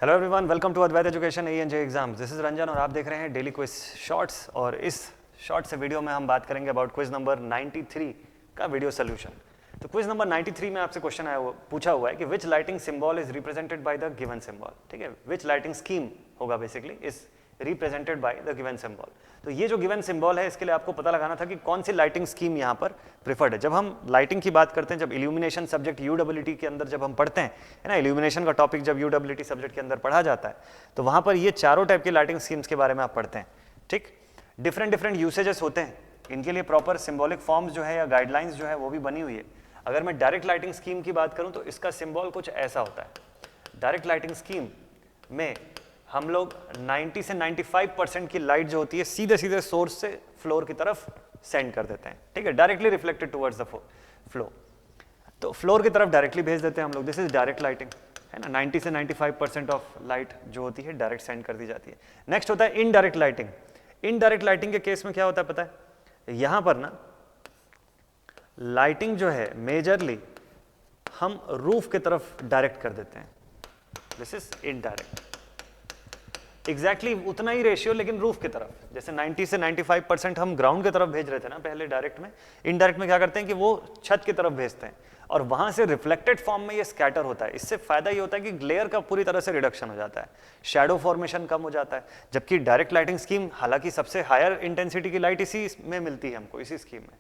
Hello everyone, welcome to Advait education ANJ exams. This is Ranjan और आप देख रहे हैं डेली क्विज शॉर्ट्स। और इस शॉर्ट से वीडियो में हम बात करेंगे अबाउट क्विज नंबर 93 का वीडियो सोल्यूशन। तो क्विज नंबर 93 में आपसे क्वेश्चन पूछा हुआ है कि which lighting symbol is represented by the given symbol. ठीक है, विच लाइटिंग स्कीम होगा basically is represented by the given symbol. तो ये जो गिवन सिंबल है इसके लिए आपको पता लगाना था कि कौन सी लाइटिंग स्कीम यहाँ पर प्रिफर्ड है। जब हम लाइटिंग की बात करते हैं, जब इल्यूमिनेशन सब्जेक्ट UWT के अंदर जब हम पढ़ते हैं, है ना, इल्यूमिनेशन का टॉपिक जब UWT सब्जेक्ट के अंदर पढ़ा जाता है तो वहाँ पर ये चारों टाइप की लाइटिंग स्कीम्स के बारे में आप पढ़ते हैं। ठीक, डिफरेंट यूसेजेस होते हैं, इनके लिए प्रॉपर सिंबॉलिक फॉर्म्स जो है या गाइडलाइंस जो है वो भी बनी हुई है। अगर मैं डायरेक्ट लाइटिंग स्कीम की बात करूँ तो इसका सिंबल कुछ ऐसा होता है। डायरेक्ट लाइटिंग स्कीम में हम लोग 90 से 95% की लाइट जो होती है सीधे सीधे सोर्स से फ्लोर की तरफ सेंड कर देते हैं। ठीक है, directly reflected towards the flow, तो फ्लोर की तरफ डायरेक्टली भेज देते हैं हम लोग। दिस इज डायरेक्ट लाइटिंग, है ना। 90 से 95% ऑफ लाइट जो होती है डायरेक्ट सेंड कर दी जाती है। नेक्स्ट होता है इनडायरेक्ट लाइटिंग। इनडायरेक्ट लाइटिंग के केस में क्या होता है पता है, यहां पर ना लाइटिंग जो है मेजरली हम रूफ की तरफ डायरेक्ट कर देते हैं। दिस इज इनडायरेक्ट, एग्जैक्टली उतना ही रेशियो लेकिन रूफ की तरफ। जैसे 90 से 95% हम ग्राउंड की तरफ भेज रहे थे ना पहले डायरेक्ट में, इनडायरेक्ट में क्या करते हैं कि वो छत की तरफ भेजते हैं और वहां से रिफ्लेक्टेड फॉर्म में ये स्कैटर होता है। इससे फायदा ये होता है कि ग्लेयर का पूरी तरह से रिडक्शन हो जाता है, शैडो फॉर्मेशन कम हो जाता है। जबकि डायरेक्ट लाइटिंग स्कीम, हालांकि सबसे हायर इंटेंसिटी की लाइट इसी में मिलती है हमको, इसी स्कीम में,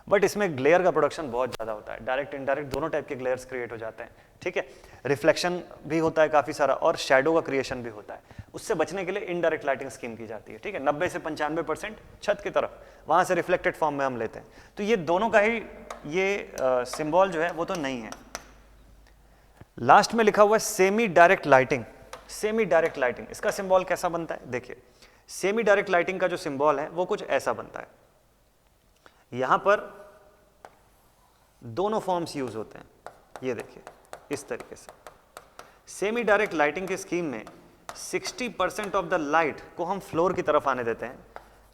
बट इसमें ग्लेयर का प्रोडक्शन बहुत ज़्यादा होता है। डायरेक्ट इनडायरेक्ट दोनों टाइप के ग्लेयर्स क्रिएट हो जाते हैं। ठीक है, रिफ्लेक्शन भी होता है काफ़ी सारा और शैडो का क्रिएशन भी होता है। उससे बचने के लिए इनडायरेक्ट लाइटिंग स्कीम की जाती है। ठीक है, 90 से 95% छत की तरफ, वहाँ से रिफ्लेक्टेड फॉर्म में हम लेते हैं। तो ये दोनों का ही ये सिंबल जो है वो तो नहीं है। लास्ट में लिखा हुआ है semi direct lighting. Semi direct lighting, इसका सिंबल कैसा बनता है देखिए। सेमी डायरेक्ट लाइटिंग का जो सिंबल है वो कुछ ऐसा बनता है। यहां पर दोनों फॉर्म्स यूज होते हैं, ये देखिए इस तरीके से। सेमी डायरेक्ट लाइटिंग की स्कीम में 60% ऑफ द लाइट को हम फ्लोर की तरफ आने देते हैं,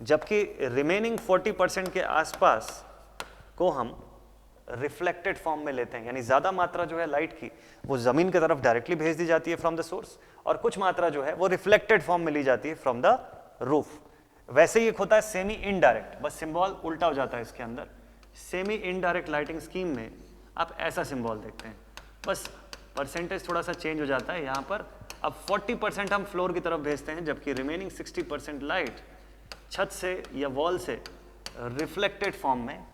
जबकि रिमेनिंग 40% के आसपास को हम रिफ्लेक्टेड फॉर्म में लेते हैं। यानी ज्यादा मात्रा जो है लाइट की वो जमीन की तरफ डायरेक्टली भेज दी जाती है फ्रॉम द सोर्स, और कुछ मात्रा जो है वो रिफ्लेक्टेड फॉर्म में ली जाती है फ्रॉम द रूफ। वैसे ही एक होता है सेमी इनडायरेक्ट, बस सिंबल उल्टा हो जाता है इसके अंदर। सेमी इनडायरेक्ट लाइटिंग स्कीम में आप ऐसा सिंबल देखते हैं, बस परसेंटेज थोड़ा सा चेंज हो जाता है। यहाँ पर अब 40% हम फ्लोर की तरफ भेजते हैं, जबकि रिमेनिंग 60% लाइट छत से या वॉल से रिफ्लेक्टेड फॉर्म में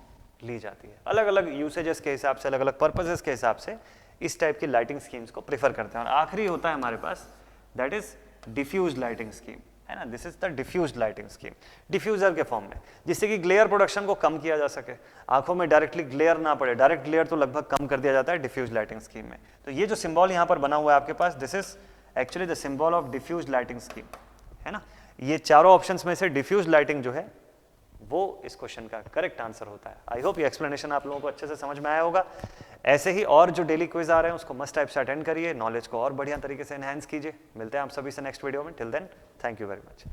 ली जाती है। अलग अलग यूसेजेस के हिसाब से, अलग अलग पर्पजेस के हिसाब से इस टाइप की लाइटिंग स्कीम्स को प्रेफर करते हैं। और आखिरी होता है हमारे पास, that is diffuse lighting scheme, है ना। This is the diffuse lighting scheme, diffuser के फॉर्म में, जिससे कि ग्लेयर प्रोडक्शन को कम किया जा सके, आंखों में डायरेक्टली ग्लेयर ना पड़े। डायरेक्ट ग्लेयर तो लगभग कम कर दिया जाता है डिफ्यूज लाइटिंग स्कीम में। तो ये जो सिंबल यहाँ पर बना हुआ है आपके पास, this is actually the symbol of diffuse lighting scheme, है ना। ये चारों ऑप्शंस में से डिफ्यूज लाइटिंग जो है वो इस क्वेश्चन का करेक्ट आंसर होता है। आई होप ये एक्सप्लेनेशन आप लोगों को अच्छे से समझ में आया होगा। ऐसे ही और जो डेली क्विज आ रहे हैं उसको मस्ट टाइप से अटेंड करिए, नॉलेज को और बढ़िया तरीके से एनहांस कीजिए। मिलते हैं आप सभी से नेक्स्ट वीडियो में। Till then, thank you very much.